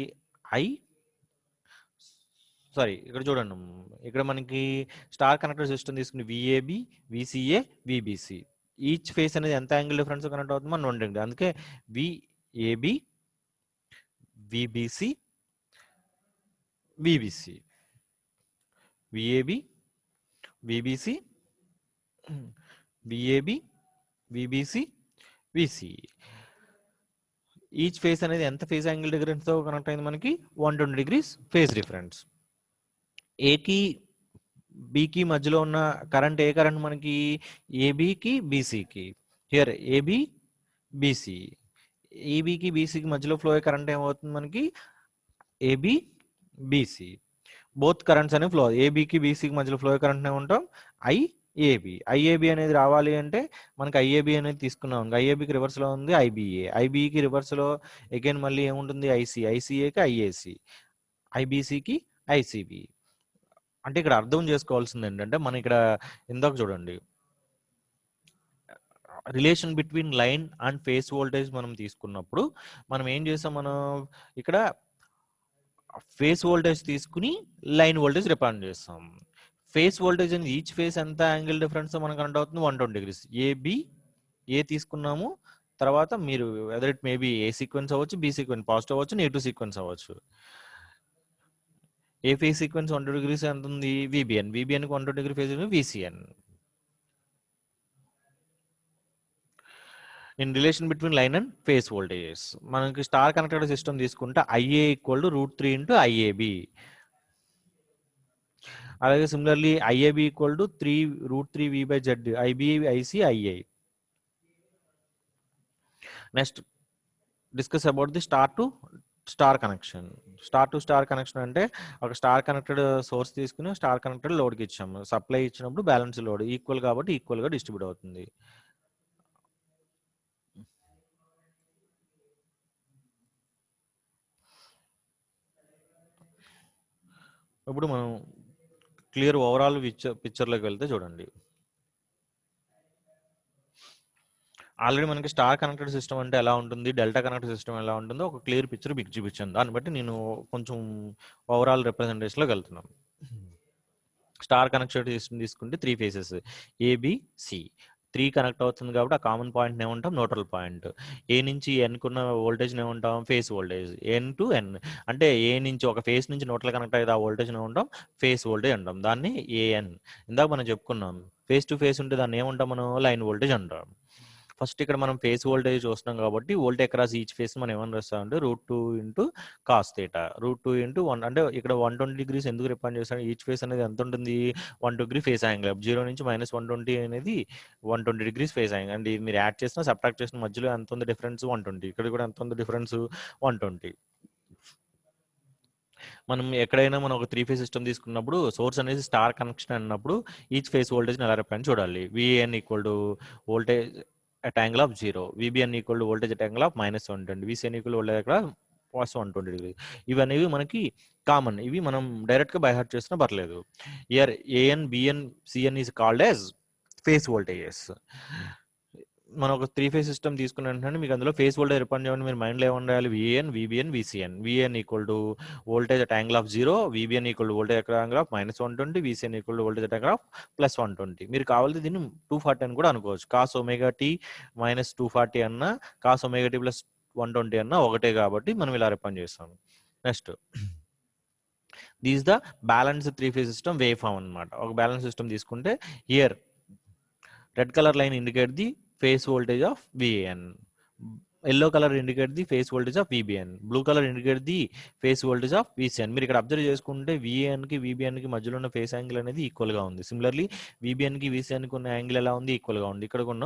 ఇక్కడ చూడండి, ఇక్కడ మనకి స్టార్ కనెక్టర్ సిస్టమ్ తీసుకుని VAB, VCA, VBC. Each phase అనేది ఎంత యాంగిల్ డిఫరెన్స్ కనెక్ట్ అవుతుంది, మనం 2. అందుకే VAB, VBC, VBC, VAB, VBC, VAB, VBC, VC. Each phase అనేది ఎంత ఫేస్ యాంగిల్ డిఫరెన్స్ తో కనెక్ట్ అయింది మనకి, 120 degrees ఫేస్ డిఫరెన్స్. ఏకి బికి మధ్యలో ఉన్న కరెంట్, ఏ కరెంట్ మనకి, ఏబికి బీసీకి. హియర్ ఏబి బీసీ, ఏబికి బీసీకి మధ్యలో ఫ్లో అయ్యే కరెంట్ ఏమవుతుంది మనకి, ఏబి బీసీ. బోత్ కరెంట్స్ అనేవి ఫ్లో, ఏబికి బీసీకి మధ్యలో ఫ్లో అయ్యే కరెంట్ ఏమంటాం, ఐఏబి. ఐఏబి అనేది రావాలి అంటే మనకి ఐఏబి అనేది తీసుకున్నాం, ఐఏబికి రివర్స్ లో ఉంది ఐబిఏ, ఐబికి రివర్స్ లో అగైన్ మళ్ళీ ఏముంటుంది ఐసి, ఐసిఏకి ఐఏసి, ఐబిసికి ఐసిబి. అంటే ఇక్కడ అర్థం చేసుకోవాల్సింది ఏంటంటే, మనం ఇక్కడ ఇందాక చూడండి relation between line and face voltage మనం తీసుకున్నప్పుడు మనం ఏం చేసాం, మనం ఇక్కడ ఫేస్ వోల్టేజ్ తీసుకుని లైన్ వోల్టేజ్ రిప్రజెంట్ చేస్తాం. ఫేస్ వోల్టేజ్ అనేది ఈచ్ ఫేస్ ఎంత యాంగిల్ డిఫరెన్స్ మనకు కనెక్ట్ అవుతుంది, 120 degrees. ఏ తీసుకున్నాము, తర్వాత మీరు whether it maybe A sequence అవ్వచ్చు, బి సీక్వెన్స్ పాజిటివ్ అవ్వచ్చు, నెగిటివ్ సీక్వెన్స్ అవ్వచ్చు. ఏ ఫేజ్ సీక్వెన్స్ 120 degrees ఎంత ఉంది, విబిఎన్, విబిఎన్ కి 120 degree phase V C N. In relation between line and phase voltages మనకి స్టార్ కనెక్టెడ్ సిస్టమ్ తీసుకుంటే I A equal to √3 into I A B. అలాగే సిమిలర్లీ I A B equal to √3 V/Z, I B, I C, I A. Next discuss about the star to star connection. Star to star connection అంటే ఒక star connected source తీసుకుని star connected లోడ్కి ఇచ్చాము. Supply ఇచ్చినప్పుడు balance load equal కాబట్టి equal గా డిస్ట్రిబ్యూట్ అవుతుంది. ఇప్పుడు మనం క్లియర్ ఓవరాల్ పిక్చర్లోకి వెళ్తే చూడండి, ఆల్రెడీ మనకి స్టార్ కనెక్టెడ్ సిస్టమ్ అంటే ఎలా ఉంటుంది, డెల్టా కనెక్టెడ్ సిస్టమ్ ఎలా ఉంటుందో ఒక క్లియర్ పిక్చర్ మీకు చూపించాను. దాన్ని బట్టి నేను కొంచెం ఓవరాల్ రిప్రజెంటేషన్లోకి వెళ్తున్నాను. స్టార్ కనెక్టెడ్ సిస్టమ్ తీసుకుంటే 3 phases ఏబిసి, 3 కనెక్ట్ అవుతుంది కాబట్టి ఆ కామన్ పాయింట్ ఏమంటాం, న్యూట్రల్ పాయింట్. ఏ నుంచి ఎన్కున్న వోల్టేజ్ ఏమంటాం, ఫేస్ వోల్టేజ్. ఎన్ టు ఎన్ అంటే ఏ నుంచి ఒక ఫేస్ నుంచి న్యూట్రల్ కనెక్ట్ అయితే ఆ వోల్టేజ్ ఏమంటాం, ఫేస్ వోల్టేజ్ అంటాం. దాన్ని ఏఎన్. ఇందాక మనం చెప్పుకున్నాం ఫేస్ టు ఫేస్ ఉంటే దాన్ని ఏమంటాం మనం, లైన్ వోల్టేజ్ అంటాం. ఫస్ట్ ఇక్కడ మనం ఫేస్ వోల్టేజ్ చూస్తున్నాం కాబట్టి వోల్టేజ్ అక్రాస్ ఈచ్ ఫేస్ మనం ఏమని రాస్తామంటే √2 into cos θ, √2 into 1. అంటే ఇక్కడ 120 degrees ఎందుకు రిప్రజెంట్ చేస్తాం, ఈచ్ ఫేస్ అనేది ఎంత ఉంటుంది, 1 degree ఫేస్ యాంగిల్. 0 నుంచి -120 అనేది 120 degrees ఫేస్ యాంగిల్. అండ్ మీరు యాడ్ చేసిన సబ్ట్రాక్ట్ చేసిన మధ్యలో ఎంత ఉంది డిఫరెన్స్, 120. ఇక్కడ కూడా ఎంత ఉంది డిఫరెన్స్, 120. మనం ఎక్కడైనా మనం ఒక 3 phase సిస్టమ్ తీసుకున్నప్పుడు సోర్స్ అనేది స్టార్ కనెక్షన్ అన్నప్పుడు ఈచ్ ఫేస్ వోల్టేజ్ ఎలా రిప్రజెంట్ చూడాలి. Van equal to voltage at angle of 0, VBN equal to voltage at angle of -120, VCN equal to voltage at +120 degrees. ఇవన్నీ మనకి కామన్, ఇవి మనం డైరెక్ట్ గా బై హార్ట్ చేసినా పర్లేదు. Here AN, BN, CN is called as phase voltages. మనం ఒక 3 phase system తీసుకున్న వెంటనే మీకు అందులో ఫేస్ వోల్టేజ్ రిప్రజెంట్ చేయండి, మీరు మైండ్ లో ఏముండాలి, Van, VBN, VCN. Van equal to voltage at angle of 0, VBN equal to voltage at angle of -120, VCN equal to voltage at angle of +120. మీరు కావాలంటే దీన్ని 240 అని కూడా అనుకోవచ్చు. cos ωt -240 అన్న, cos ωt +120 అన్న ఒకటే కాబట్టి మనం ఇలా రిప్రజెంట్ చేస్తాం. Next this the balance 3 phase system wave form అన్నమాట. ఒక బ్యాలెన్స్ సిస్టమ్ తీసుకుంటే here red colour line indicate the phase voltage of VAN, yellow color indicate the phase voltage of VBN, blue color indicate the phase voltage of VCN. మీరు ఇక్కడ observe చేసుకుంటే VAN కి VBN కి మధ్యలో ఉన్న phase angle అనేది equal గా ఉంది. సిమిలర్లీ VBN కి VCN కి ఉన్న యాంగిల్ ఎలా ఉంది, ఈక్వల్ గా ఉంది. ఇక్కడ ఉన్న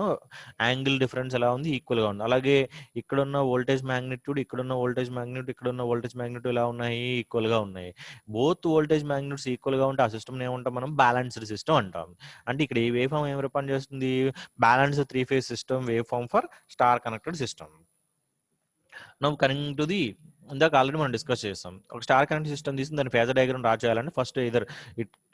యాంగిల్ డిఫరెన్స్ ఎలా ఉంది, ఈక్వల్ గా ఉంది. అలాగే ఇక్కడ ఉన్న వోల్టేజ్ మ్యాగ్నిట్యూడ్, ఇక్కడ ఉన్న వోల్టేజ్ మ్యాగ్నిట్యూడ్, ఇక్కడ ఉన్న వోల్టేజ్ మ్యాగ్నిట్యూడ్ ఎలా ఉన్నాయి, ఈక్వల్ గా ఉన్నాయి. బోత్ వోల్టేజ్ మ్యాగ్నిట్యూడ్స్ ఈక్వల్ గా ఉంటే ఆ సిస్టమ్ ఏమంటాం మనం, బ్యాలెన్స్డ్ సిస్టమ్ అంటాం. అంటే ఇక్కడ ఈ వేవ్ ఫామ్ ఏం రిప్రజెంట్ చేస్తుంది, balanced 3-phase system wave form for star connected system. Now coming to the, ఇందాక ఆల్రెడీ మనం డిస్కస్ చేస్తాం. ఒక స్టార్ కనెక్ట్ సిస్టమ్ తీసుకుని దాని ఫేజర్ డయాగ్రామ్ డ్రా చేయాలంటే first either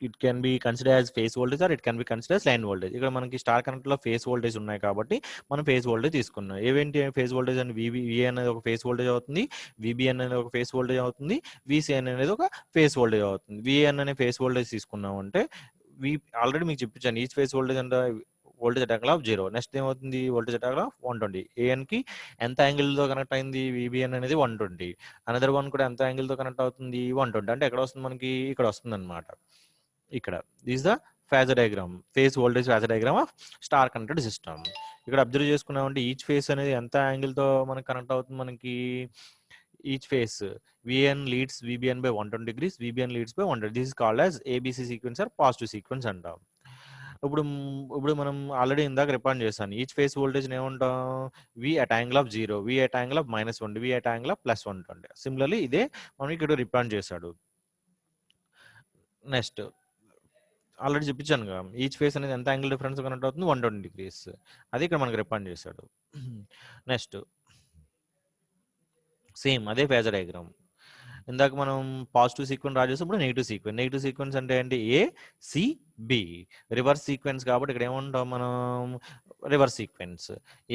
it can be consider as phase voltage or it can be consider as line voltage. ఇక్కడ మనకి star connect లో ఫేస్ వోల్టేజ్ ఉన్నాయి కాబట్టి మనం ఫేస్ వోల్టేజ్ తీసుకున్నాం. ఏవేంటి ఫేస్ వోల్టేజ్ అని, వివి అనేది ఒక ఫేస్ వోల్టేజ్ అవుతుంది, విబిఎన్ అనేది ఒక ఫేస్ వోల్టేజ్ అవుతుంది, విసిఎన్ అనేది ఒక ఫేస్ వోల్టేజ్ అవుతుంది. విఎన్ అనే ఫేస్ వోల్టేజ్ తీసుకున్నాం అంటే ఆల్రెడీ మీకు చెప్పించాను, ఈచ్ ఫేస్ వోల్టేజ్ అంటే voltage at angle of 0. Next ఏమవుతుంది, voltage at angle of 120. A N కి ఎంత యాంగిల్ తో కనెక్ట్ అయింది, విబిఎన్ అనేది 120. అనదర్ వన్ కూడా ఎంత యాంగిల్ తో కనెక్ట్ అవుతుంది, 120. అంటే ఎక్కడ వస్తుంది మనకి, ఇక్కడ వస్తుంది అనమాట. ఇక్కడ this the phasor diagram, phase voltage phasor diagram of star connected system. ఇక్కడ అబ్జర్వ్ చేసుకున్నామంటే ఈచ్ ఫేస్ అనేది ఎంత యాంగిల్ తో మనకి కనెక్ట్ అవుతుంది, మనకి each face VN leads VBN by 120 degrees, VBN leads by 100. This is called as ABC sequence or positive sequence అంటాం. ఇప్పుడు మనం ఆల్రెడీ ఇందాక రిపాండ్ చేశాను. ఈచ్ ఫేస్ వోల్టేజ్ ఏమంటాం, V at angle of 0, V at angle of -1, V at angle of +120. Similarly ఇదే మనం ఇక్కడ రిపాండ్ చేశాడు. నెక్స్ట్ ఆల్రెడీ చెప్పించాను కదా, ఈచ్ ఫేస్ అనేది ఎంత యాంగిల్ డిఫరెన్స్ కనెక్ట్ అవుతుంది, 120 degrees. అది ఇక్కడ మనకి రిపాండ్ చేశాడు. నెక్స్ట్ సేమ్ అదే ఫేజర్ డయాగ్రామ్. ఇందాక మనం పాజిటివ్ సీక్వెన్స్ డ్రా చేసినప్పుడు నెగిటివ్ సీక్వెన్స్ అంటే ఏంటి, A C B, reverse sequence కాబట్టి ఇక్కడ ఏమంటాం మనం, రివర్స్ సీక్వెన్స్.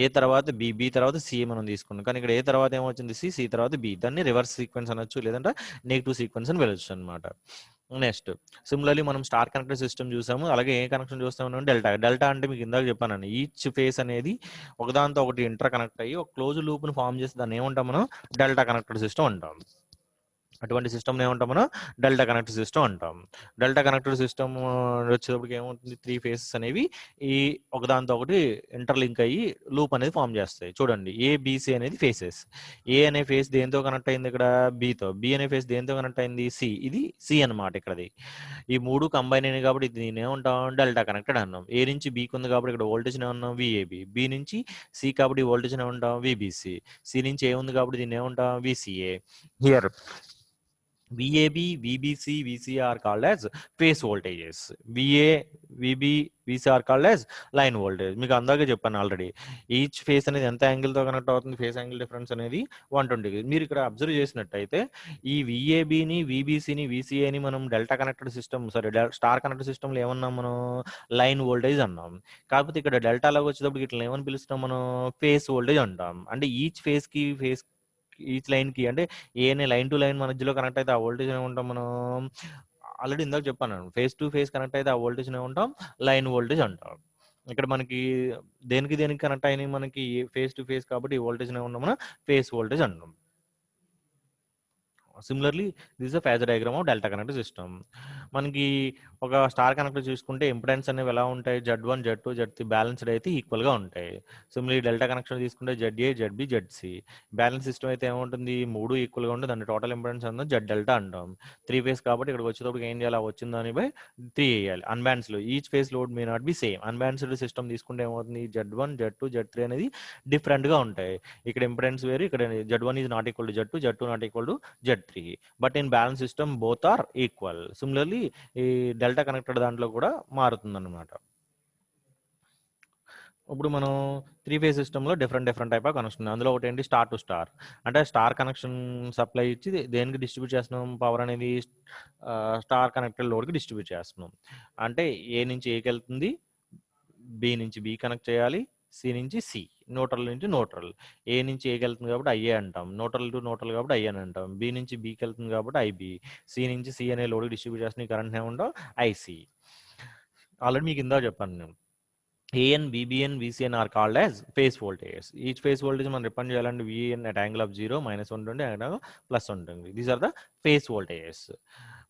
ఏ తర్వాత బి తర్వాత సి మనం తీసుకున్నాం, కానీ ఇక్కడ ఏ తర్వాత ఏమొచ్చింది, సి తర్వాత బి. దాన్ని రివర్స్ సీక్వెన్స్ అనొచ్చు, లేదంటే నెగిటివ్ సీక్వెన్స్ అని వెళ్ళొచ్చు అనమాట. నెక్స్ట్ సిమిలర్లీ మనం స్టార్ కనెక్టెడ్ సిస్టమ్ చూసాము. అలాగే ఏ కనెక్షన్ చూస్తాము, డెల్టా అంటే మీకు ఇందాక చెప్పాను, ఈచ్ ఫేస్ అనేది ఒకదాంతో ఒకటి ఇంటర్ కనెక్ట్ అయ్యి ఒక క్లోజ్ లూప్ ని ఫామ్ చేసి దాన్ని ఏమంటాం మనం, డెల్టా కనెక్టెడ్ సిస్టమ్ అంటాం. అటువంటి సిస్టమ్ ఏమంటాం మనం, డెల్టా కనెక్టెడ్ సిస్టమ్ అంటాం. డెల్టా కనెక్టెడ్ సిస్టమ్ వచ్చేటప్పటికి ఏమవుతుంది, 3 phases అనేవి ఈ ఒకదాంతో ఒకటి ఇంటర్లింక్ అయ్యి లూప్ అనేది ఫామ్ చేస్తాయి. చూడండి, ఏబిసి అనేది ఫేసెస్. ఏ అనే ఫేస్ దేంతో కనెక్ట్ అయింది, ఇక్కడ బితో. బి అనే ఫేస్ దేంతో కనెక్ట్ అయింది, సి. ఇది సి అనమాట. ఇక్కడది ఈ మూడు కంబైన్ అయినాయి కాబట్టి దీన్ని ఏమంటాం, డెల్టా కనెక్టెడ్ అన్నాం. ఏ నుంచి బికి ఉంది కాబట్టి ఇక్కడ వోల్టేజ్ ఏమన్నాం, విఏబి. బి నుంచి సి కాబట్టి వోల్టేజ్ ఏమంటాం, విబిసి. సి నుంచి ఏ ఉంది కాబట్టి దీన్ని ఏమంటాం, VCA. Here VAB, VBC, VC are called as phase voltages. VA, VB, VC are called as line voltage. మీకు అందాక చెప్పాను ఆల్రెడీ, ఈచ్ ఫేస్ అనేది ఎంత యాంగిల్ తో కనెక్ట్ అవుతుంది, ఫేస్ యాంగిల్ డిఫరెన్స్ అనేది 120. మీరు ఇక్కడ అబ్జర్వ్ చేసినట్టయితే ఈ VABని, VBCని, VCAని మనం delta connected system, star connected system లో ఏమన్నాం మనం, లైన్ వోల్టేజ్ అన్నాం. కాకపోతే ఇక్కడ డెల్టాలోకి వచ్చేటప్పుడు ఇట్లా ఏమని పిలుస్తాం మనం, ఫేస్ వోల్టేజ్ అంటాం. అంటే ఈచ్ ఫేస్ కి ఈచ్ లైన్ కి, అంటే ఏ అనే లైన్ టు లైన్ మధ్యలో కనెక్ట్ అయితే ఆ వోల్టేజ్ ఏమంటాం మనం, ఆల్రెడీ ఇందాక చెప్పాను, ఫేస్ టు ఫేస్ కనెక్ట్ అయితే ఆ వోల్టేజ్ ఏమంటాం, లైన్ వోల్టేజ్ అంటాం. ఇక్కడ మనకి దేనికి కనెక్ట్ అయినాయి, మనకి ఫేస్ టు ఫేస్ కాబట్టి ఈ వోల్టేజ్ ఏమంటాం మనం, ఫేస్ వోల్టేజ్ అంటాం. Similarly this the phasor diagram of delta connected system. మనకి ఒక స్టార్ కనెక్టర్ చూసుకుంటే ఇంపిడెన్స్ అనేవి ఎలా ఉంటాయి, Z1, Z2, Z3 బ్యాలెన్స్డ్ అయితే ఈక్వల్ గా ఉంటాయి. సిమిలర్లీ డెల్టా కనెక్షన్ తీసుకుంటే ZA, ZB, ZC. Balance system అయితే ఏముంటుంది, మూడు ఈక్వల్ గా ఉంటుంది. దాన్ని టోటల్ ఇంపిడెన్స్ అంతా Z డెల్టా అంటాం. 3 phase కాబట్టి ఇక్కడ వచ్చేటప్పుడు ఏం చేయాలి, వచ్చిన దాని బై 3 వేయాలి. అన్బ్యాలెన్స్ లో each face load may not be same. Unbalanced system తీసుకుంటే ఏమవుతుంది, Z1, Z2, Z3 అనేది డిఫరెంట్ గా ఉంటాయి. ఇక్కడ ఇంపిడెన్స్ వేరు, ఇక్కడ Z1 is not equal to Z2, Z2 not equal to Z3. But in balance system both are equal. Similarly ఈ delta connected దాంట్లో కూడా మారుతుంది అనమాట. ఇప్పుడు మనం 3 phase సిస్టంలో డిఫరెంట్ టైప్ ఆఫ్ కనెక్షన్. అందులో ఒకటి ఏంటి, స్టార్ టు స్టార్. అంటే స్టార్ కనెక్షన్ సప్లై ఇచ్చి దేనికి డిస్ట్రిబ్యూట్ చేస్తున్నాం, పవర్ అనేది స్టార్ కనెక్టెడ్ లోడ్కి డిస్ట్రిబ్యూట్ చేస్తున్నాం. అంటే ఏ నుంచి ఏకి వెళ్తుంది, బి నుంచి బి కనెక్ట్ చేయాలి, సి నుంచి సి, న్యూట్రల్ నుంచి న్యూట్రల్. ఏ నుంచి ఏకి వెళ్తుంది కాబట్టి ఐఏ అంటాం, న్యూట్రల్ టు న్యూట్రల్ కాబట్టి ఐ అని అంటాం. బి నుంచి బికి వెళ్తుంది కాబట్టి ఐబి. సి నుంచి సి అనే లోడ్కి డిస్ట్రిబ్యూట్ చేస్తున్న కరెంట్ ఏముంటాం, ఐసి. ఆల్రెడీ మీకు ఇందా చెప్పాను నేను, AN, VBN, VCN are called as phase voltages. Each phase voltage మనం రిఫైండ్ చేయాలంటే VN at angle of 0, -120, angle +120. These are the phase voltages.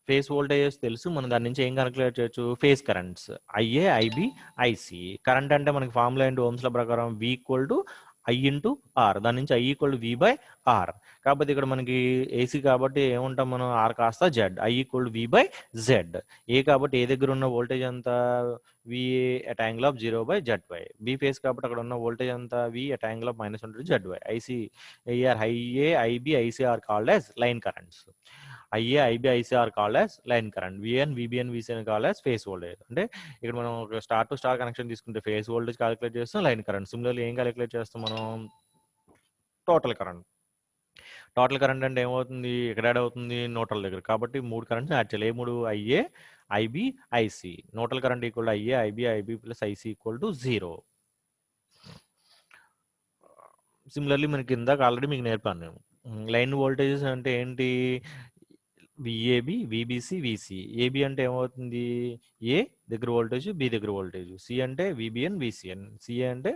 Phase voltages తెలుసు, మనం దాని నుంచి ఏం కన్క్లూడ్ చేయొచ్చు, phase currents IA, IB, IC. Current అంటే మనకి ఫార్ములా ఏంటి, ఓమ్స్ లా ప్రకారం V = ఐ ఇంటూ ఆర్, దాని నుంచి I equal V by R. కాకపోతే ఇక్కడ మనకి ఏసీ కాబట్టి ఏముంటాం మనం, ఆర్ కాస్త Z, I equal V by Z. A కాబట్టి ఏ దగ్గర ఉన్న వోల్టేజ్ అంత VA at angle of 0 by Z Y. B phase కాబట్టి అక్కడ ఉన్న వోల్టేజ్ అంతా V at angle of -120 Z Y. IC AR IA IB IC are called as line currents. IA IB IC are called as line current. VN VBN VCN called as phase voltage. అంటే ఇక్కడ మనం ఒక star to star connection తీసుకుంటే phase voltage calculate చేస్తాం, line current. Similarly ఏం calculate చేస్తాం మనం, total current. Total current అంటే ఏమవుతుంది, ఎక్కడ యాడ్ అవుతుంది, న్యూట్రల్ దగ్గర. కాబట్టి 3 కరెంట్స్ యాడ్ చేయాలి. A 3, IA IB IC. Neutral current equal to IA IB IB plus IC equal to 0. Similarly మనకి ఇందాక ఆల్రెడీ మీకు నేర్పాను నేను. లైన్ వోల్టేజెస్ అంటే ఏంటి, విఏబి విబిసి విసి. ఏబి అంటే ఏమవుతుంది, ఏ దగ్గర వోల్టేజ్, బి దగ్గర వోల్టేజ్. సి అంటే విబిఎన్ విసిఎన్. సిఏ అంటే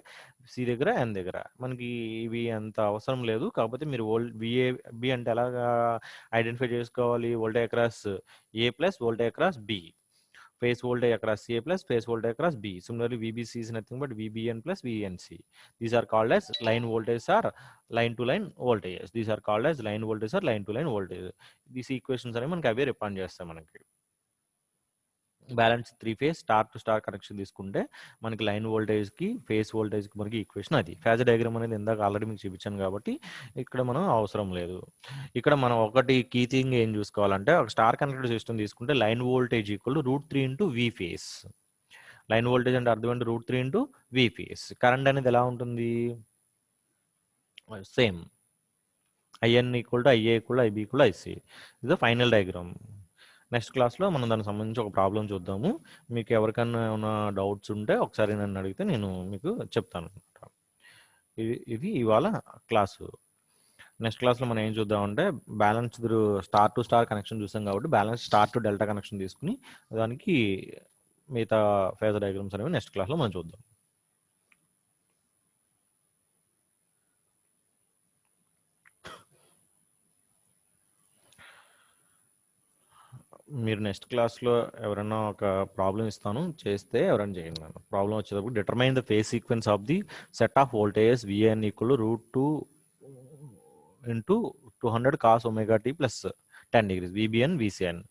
సి దగ్గర ఎన్ దగ్గర. మనకి ఇవి అంత అవసరం లేదు. కాకపోతే మీరు విఏబి అంటే ఎలాగా ఐడెంటిఫై చేసుకోవాలి, voltage across A plus voltage across B. phase voltage across A plus phase voltage across B. Similarly, VBC is nothing but VBN plus VNC. These are called as line voltages or line to line voltages. These are called as line voltages or line to line voltages. These equations are మనకి అవే refine చేస్తాం. మనకి balance 3 phase star to star connection తీసుకుంటే మనకి line voltage కి phase voltage కి మనకి equation అది. Phasor diagram అనేది ఇందాక ఆల్రెడీ మీకు చూపించాను కాబట్టి ఇక్కడ మనం అవసరం లేదు. ఇక్కడ మనం ఒకటి కీ థింగ్ ఏం చూసుకోవాలంటే, ఒక స్టార్ కనెక్టెడ్ సిస్టమ్ తీసుకుంటే line voltage equal to √3 into V phase. Line voltage అంటే అర్థం ఏంటి, √3 ఇంటూ వి ఫేస్. కరెంట్ అనేది ఎలా ఉంటుంది, same. IN equal to IA equal to IB equal to IC. ఇది ఫైనల్ డయాగ్రామ్. నెక్స్ట్ క్లాస్లో మనం దానికి సంబంధించి ఒక ప్రాబ్లం చూద్దాము. మీకు ఎవరికైనా ఏమైనా డౌట్స్ ఉంటే ఒకసారి నన్ను అడిగితే నేను మీకు చెప్తాను. ఇది ఇవాళ క్లాసు. నెక్స్ట్ క్లాస్లో మనం ఏం చూద్దామంటే, balanced star to star connection చూసాం కాబట్టి balance star to delta connection తీసుకుని దానికి మిగతా ఫేజర్ డయాగ్రామ్స్ అనేవి నెక్స్ట్ క్లాస్లో మనం చూద్దాం. మీరు నెక్స్ట్ క్లాస్లో ఎవరైనా ఒక ప్రాబ్లం ఇస్తాను, చేస్తే ఎవరైనా చేయండి. ప్రాబ్లం వచ్చేటప్పుడు determine the phase sequence of the set of voltages VN equal √2 into 200 cos omega T plus 10 degrees VBN VCN.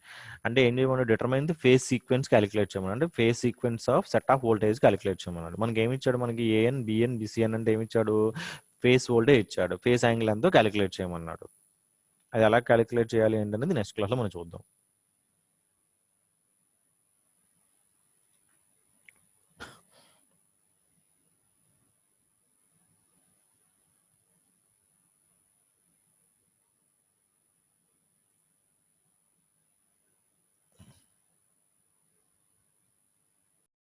అంటే ఏం చేయమన్నా, determine the phase sequence calculate చేయమని. అంటే phase sequence of set of voltage calculate చేయమన్నాడు. మనకి ఏమి ఇచ్చాడు, మనకి ఏఎన్ బిఎన్ బిసిఎన్ అంటే ఏమి ఇచ్చాడు, ఫేజ్ వోల్టేజ్ ఇచ్చాడు. ఫేజ్ యాంగిల్ ఎంతో క్యాలిక్యులేట్ చేయమన్నాడు. అది ఎలా క్యాలిక్యులేట్ చేయాలి ఏంటనేది నెక్స్ట్ క్లాస్లో మనం చూద్దాం.